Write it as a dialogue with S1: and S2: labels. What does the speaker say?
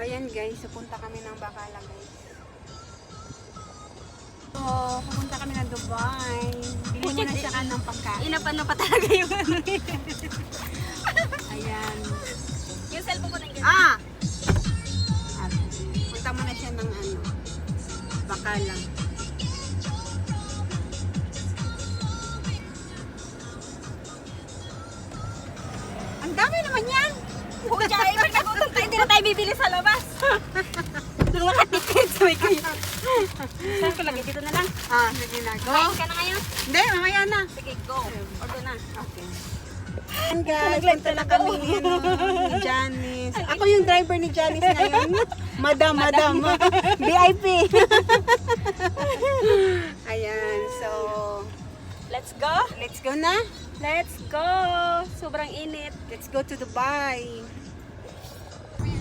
S1: Ayan guys, pupunta kami ng Bacala guys. So, pupunta kami ng Dubai. Bili mo na siya ng pagkain.
S2: Inapan na pa talaga yung ano.
S1: Ayan.
S2: Yung cellphone ko nandiyan.
S1: Ah! At, punta mo na siya ng ano, Bacala. Ang dami naman yan!
S2: Pucha, eh, pag nagutom tayo, hindi na tayo bibili sa labas. Doon makatipid sa may kayo. Saan ko lagay? Dito na lang.
S1: Ah, sige na. Go!
S2: Kain ka na ngayon?
S1: Hindi, mamaya na.
S2: Sige, go. Order na.
S1: Okay. Ayan guys, punta na kami ni Janice. Ako yung driver ni Janice ngayon. Madam. VIP. Ayan, so
S2: Let's go.
S1: let's go na.
S2: Let's go. Sobrang init.
S1: Let's go to Dubai.